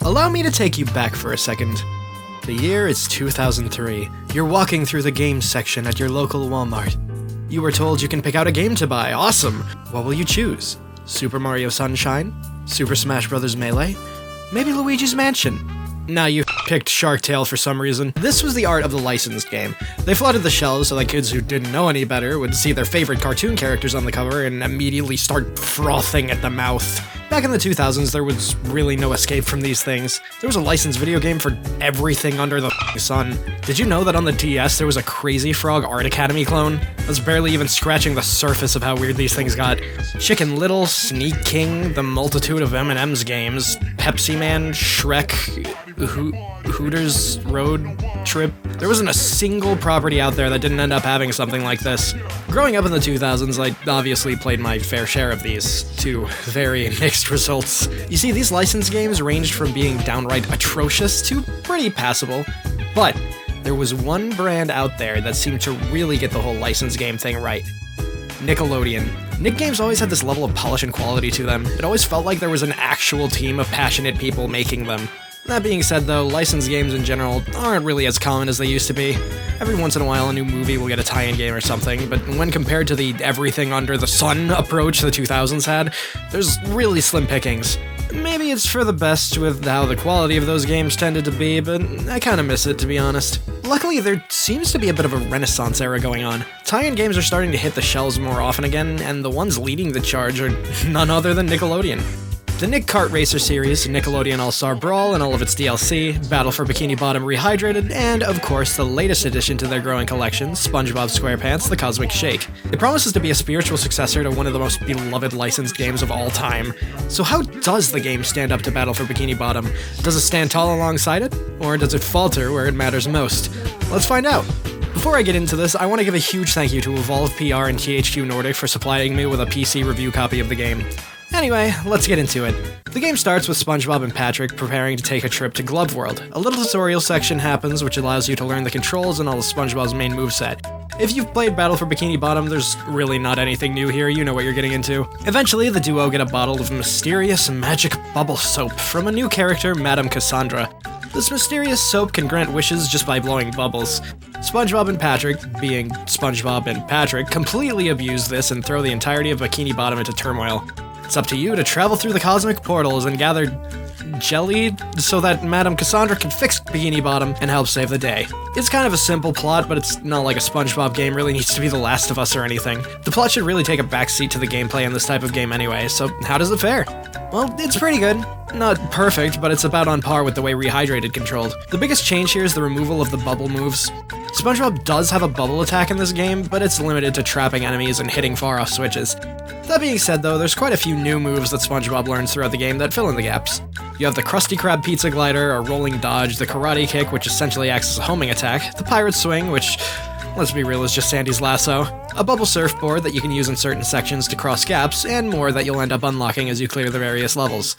Allow me to take you back for a second. The year is 2003. You're walking through the games section at your local Walmart. You were told you can pick out a game to buy. Awesome! What will you choose? Super Mario Sunshine? Super Smash Bros. Melee? Maybe Luigi's Mansion? Nah, you picked Shark Tale for some reason. This was the art of the licensed game. They flooded the shelves so that kids who didn't know any better would see their favorite cartoon characters on the cover and immediately start frothing at the mouth. Back in the 2000s, there was really no escape from these things. There was a licensed video game for everything under the sun. Did you know that on the DS there was a Crazy Frog Art Academy clone? That's barely even scratching the surface of how weird these things got. Chicken Little, Sneak King, the multitude of M&M's games, Pepsi Man, Shrek, Hooters Road Trip. There wasn't a single property out there that didn't end up having something like this. Growing up in the 2000s, I obviously played my fair share of these, to very mixed results. You see, these licensed games ranged from being downright atrocious to pretty passable, but there was one brand out there that seemed to really get the whole licensed game thing right. Nickelodeon. Nick games always had this level of polish and quality to them. It always felt like there was an actual team of passionate people making them. That being said though, licensed games in general aren't really as common as they used to be. Every once in a while a new movie will get a tie-in game or something, but when compared to the everything under the sun approach the 2000s had, there's really slim pickings. Maybe it's for the best with how the quality of those games tended to be, but I kinda miss it, to be honest. Luckily, there seems to be a bit of a renaissance era going on. Tie-in games are starting to hit the shelves more often again, and the ones leading the charge are none other than Nickelodeon. The Nick Kart Racer series, Nickelodeon All-Star Brawl and all of its DLC, Battle for Bikini Bottom Rehydrated, and, of course, the latest addition to their growing collection, SpongeBob SquarePants: The Cosmic Shake. It promises to be a spiritual successor to one of the most beloved licensed games of all time. So how does the game stand up to Battle for Bikini Bottom? Does it stand tall alongside it? Or does it falter where it matters most? Let's find out! Before I get into this, I want to give a huge thank you to Evolve PR and THQ Nordic for supplying me with a PC review copy of the game. Anyway, let's get into it. The game starts with SpongeBob and Patrick preparing to take a trip to Glove World. A little tutorial section happens which allows you to learn the controls and all of SpongeBob's main moveset. If you've played Battle for Bikini Bottom, there's really not anything new here, you know what you're getting into. Eventually, the duo get a bottle of mysterious magic bubble soap from a new character, Madame Cassandra. This mysterious soap can grant wishes just by blowing bubbles. SpongeBob and Patrick, being SpongeBob and Patrick, completely abuse this and throw the entirety of Bikini Bottom into turmoil. It's up to you to travel through the cosmic portals and gather jelly so that Madame Cassandra can fix Bikini Bottom and help save the day. It's kind of a simple plot, but it's not like a SpongeBob game really needs to be The Last of Us or anything. The plot should really take a backseat to the gameplay in this type of game anyway, so how does it fare? Well, it's pretty good. Not perfect, but it's about on par with the way Rehydrated controlled. The biggest change here is the removal of the bubble moves. SpongeBob does have a bubble attack in this game, but it's limited to trapping enemies and hitting far-off switches. That being said though, there's quite a few new moves that SpongeBob learns throughout the game that fill in the gaps. You have the Krusty Krab Pizza Glider, a rolling dodge, the Karate Kick, which essentially acts as a homing attack, the Pirate Swing, which, let's be real, is just Sandy's lasso, a bubble surfboard that you can use in certain sections to cross gaps, and more that you'll end up unlocking as you clear the various levels.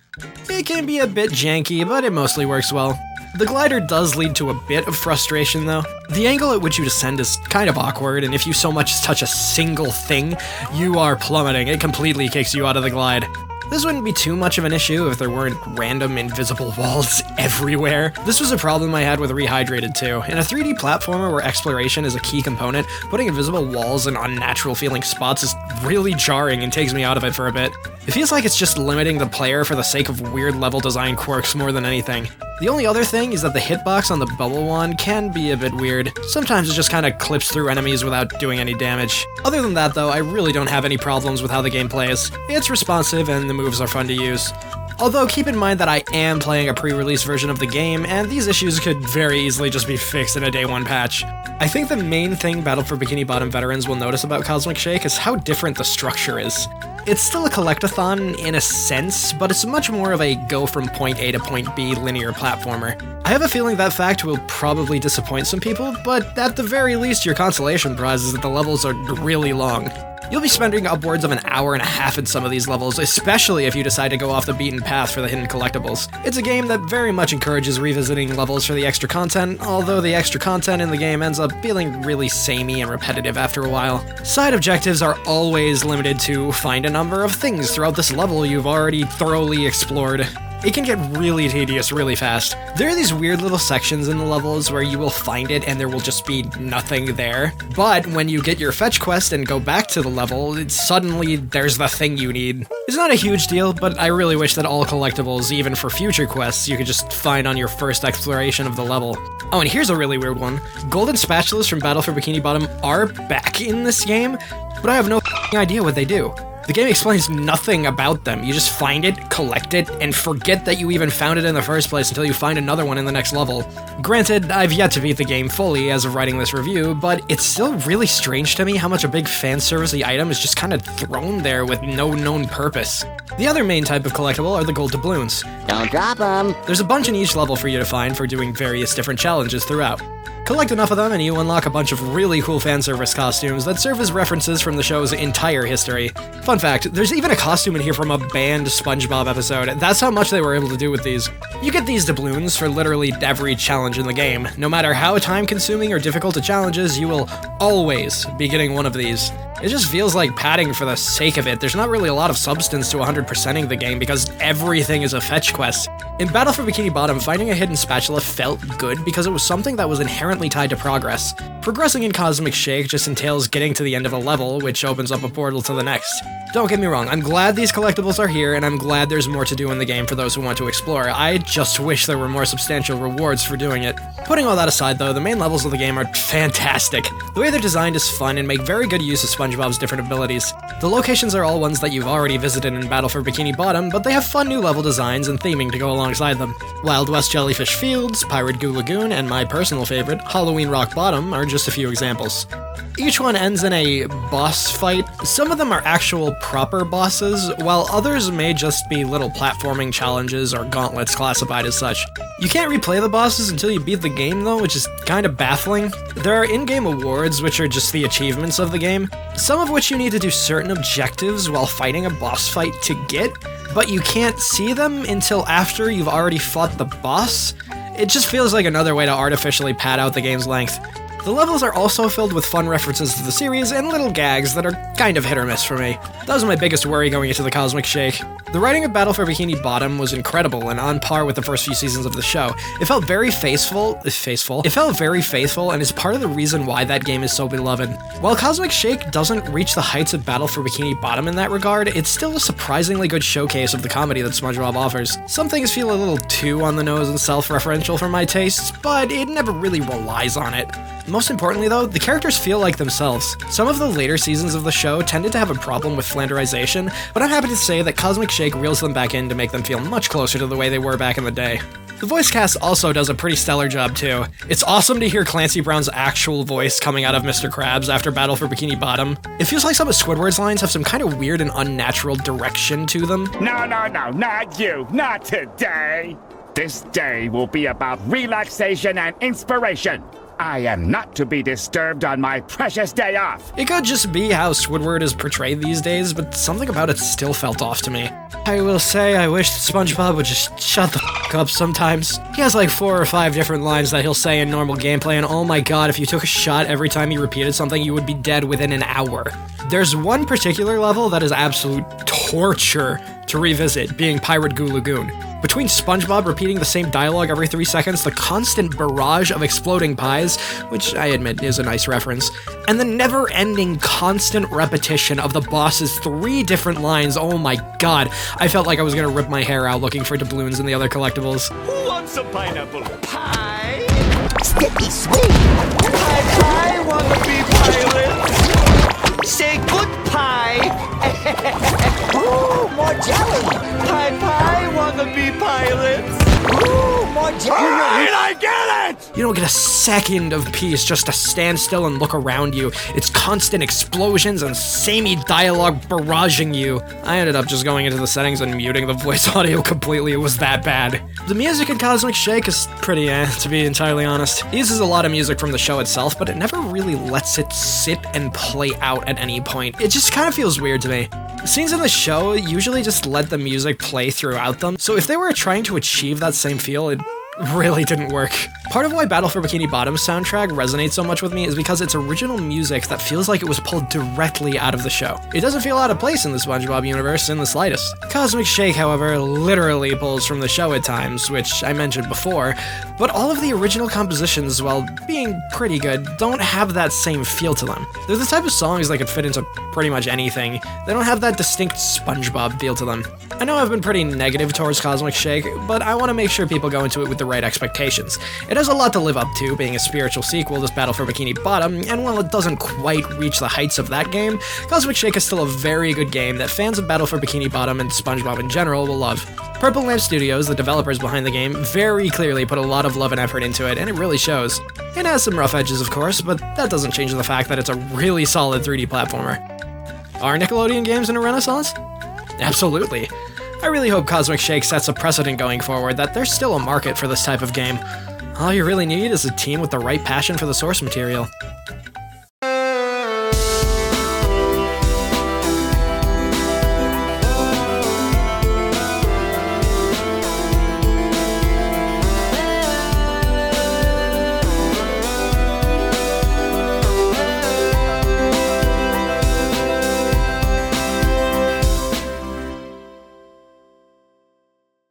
It can be a bit janky, but it mostly works well. The glider does lead to a bit of frustration though. The angle at which you descend is kind of awkward, and if you so much as touch a single thing, you are plummeting. It completely kicks you out of the glide. This wouldn't be too much of an issue if there weren't random invisible walls everywhere. This was a problem I had with Rehydrated too. In a 3D platformer where exploration is a key component, putting invisible walls in unnatural feeling spots is really jarring and takes me out of it for a bit. It feels like it's just limiting the player for the sake of weird level design quirks more than anything. The only other thing is that the hitbox on the bubble wand can be a bit weird. Sometimes it just kinda clips through enemies without doing any damage. Other than that though, I really don't have any problems with how the game plays. It's responsive and the moves are fun to use. Although keep in mind that I am playing a pre-release version of the game, and these issues could very easily just be fixed in a day one patch. I think the main thing Battle for Bikini Bottom veterans will notice about Cosmic Shake is how different the structure is. It's still a collectathon in a sense, but it's much more of a go from point A to point B linear platformer. I have a feeling that fact will probably disappoint some people, but at the very least your consolation prize is that the levels are really long. You'll be spending upwards of an hour and a half in some of these levels, especially if you decide to go off the beaten path for the hidden collectibles. It's a game that very much encourages revisiting levels for the extra content, although the extra content in the game ends up feeling really samey and repetitive after a while. Side objectives are always limited to find a number of things throughout this level you've already thoroughly explored. it can get really tedious really fast. There are these weird little sections in the levels where you will find it and there will just be nothing there. But when you get your fetch quest and go back to the level, suddenly there's the thing you need. It's not a huge deal, but I really wish that all collectibles, even for future quests, you could just find on your first exploration of the level. Oh, and here's a really weird one. Golden spatulas from Battle for Bikini Bottom are back in this game, but I have no idea what they do. The game explains nothing about them. You just find it, collect it, and forget that you even found it in the first place until you find another one in the next level. Granted, I've yet to beat the game fully as of writing this review, but it's still really strange to me how much a big fanservice-y item is just kind of thrown there with no known purpose. The other main type of collectible are the gold doubloons. Don't drop them! There's a bunch in each level for you to find for doing various different challenges throughout. Collect enough of them and you unlock a bunch of really cool fanservice costumes that serve as references from the show's entire history. Fun fact, there's even a costume in here from a banned SpongeBob episode. That's how much they were able to do with these. You get these doubloons for literally every challenge in the game. No matter how time-consuming or difficult a challenge is, you will always be getting one of these. It just feels like padding for the sake of it. There's not really a lot of substance to 100%ing the game because everything is a fetch quest. In Battle for Bikini Bottom, finding a hidden spatula felt good because it was something that was inherently tied to progress. Progressing in Cosmic Shake just entails getting to the end of a level, which opens up a portal to the next. Don't get me wrong, I'm glad these collectibles are here, and I'm glad there's more to do in the game for those who want to explore. I just wish there were more substantial rewards for doing it. Putting all that aside though, the main levels of the game are fantastic. The way they're designed is fun and make very good use of SpongeBob's different abilities. The locations are all ones that you've already visited in Battle for Bikini Bottom, but they have fun new level designs and theming to go alongside them. Wild West Jellyfish Fields, Pirate Goo Lagoon, and my personal favorite, Halloween Rock Bottom, are just a few examples. Each one ends in a boss fight. Some of them are actual proper bosses, while others may just be little platforming challenges or gauntlets classified as such. You can't replay the bosses until you beat the game though, which is kind of baffling. There are in-game awards, which are just the achievements of the game, some of which you need to do certain objectives while fighting a boss fight to get, but you can't see them until after you've already fought the boss. It just feels like another way to artificially pad out the game's length. The levels are also filled with fun references to the series and little gags that are kind of hit or miss for me. That was my biggest worry going into the Cosmic Shake. The writing of Battle for Bikini Bottom was incredible and on par with the first few seasons of the show. It felt very faithful, and is part of the reason why that game is so beloved. While Cosmic Shake doesn't reach the heights of Battle for Bikini Bottom in that regard, it's still a surprisingly good showcase of the comedy that SpongeBob offers. Some things feel a little too on the nose and self-referential for my tastes, but it never really relies on it. Most importantly though, the characters feel like themselves. Some of the later seasons of the show tended to have a problem with flanderization, but I'm happy to say that Cosmic Shake reels them back in to make them feel much closer to the way they were back in the day. The voice cast also does a pretty stellar job too. It's awesome to hear Clancy Brown's actual voice coming out of Mr. Krabs after Battle for Bikini Bottom. It feels like some of Squidward's lines have some kind of weird and unnatural direction to them. No, not you, not today. This day will be about relaxation and inspiration. I am not to be disturbed on my precious day off. It could just be how Squidward is portrayed these days, but something about it still felt off to me. I will say I wish that SpongeBob would just shut the f*** up sometimes. He has like 4 or 5 different lines that he'll say in normal gameplay, and oh my god, if you took a shot every time you repeated something, you would be dead within an hour. There's one particular level that is absolute torture to revisit, being Pirate Goo Lagoon. Between SpongeBob repeating the same dialogue every 3 seconds, the constant barrage of exploding pies, which I admit is a nice reference, and the never-ending constant repetition of the boss's 3 different lines, oh my god, I felt like I was gonna rip my hair out looking for doubloons and the other collectibles. Who wants a pineapple pie? Sticky sweet! Pie, wanna be pilot? Say good pie! Ooh, more jelly! Pie, wanna be pilots? Ooh, more jelly! Alright, I get it! You don't get a second of peace just to stand still and look around you. It's constant explosions and samey dialogue barraging you. I ended up just going into the settings and muting the voice audio completely. It was that bad. The music in Cosmic Shake is pretty to be entirely honest. It uses a lot of music from the show itself, but it never really lets it sit and play out at any point. It just kind of feels weird to me. Scenes in the show usually just let the music play throughout them, so if they were trying to achieve that same feel, it really didn't work. Part of why Battle for Bikini Bottom's soundtrack resonates so much with me is because it's original music that feels like it was pulled directly out of the show. It doesn't feel out of place in the SpongeBob universe in the slightest. Cosmic Shake, however, literally pulls from the show at times, which I mentioned before, but all of the original compositions, while being pretty good, don't have that same feel to them. They're the type of songs that could fit into pretty much anything. They don't have that distinct SpongeBob feel to them. I know I've been pretty negative towards Cosmic Shake, but I want to make sure people go into it with the right expectations. It has a lot to live up to, being a spiritual sequel to Battle for Bikini Bottom, and while it doesn't quite reach the heights of that game, Cosmic Shake is still a very good game that fans of Battle for Bikini Bottom and SpongeBob in general will love. Purple Lamp Studios, the developers behind the game, very clearly put a lot of love and effort into it, and it really shows. It has some rough edges, of course, but that doesn't change the fact that it's a really solid 3D platformer. Are Nickelodeon games in a renaissance? Absolutely. I really hope Cosmic Shake sets a precedent going forward that there's still a market for this type of game. All you really need is a team with the right passion for the source material.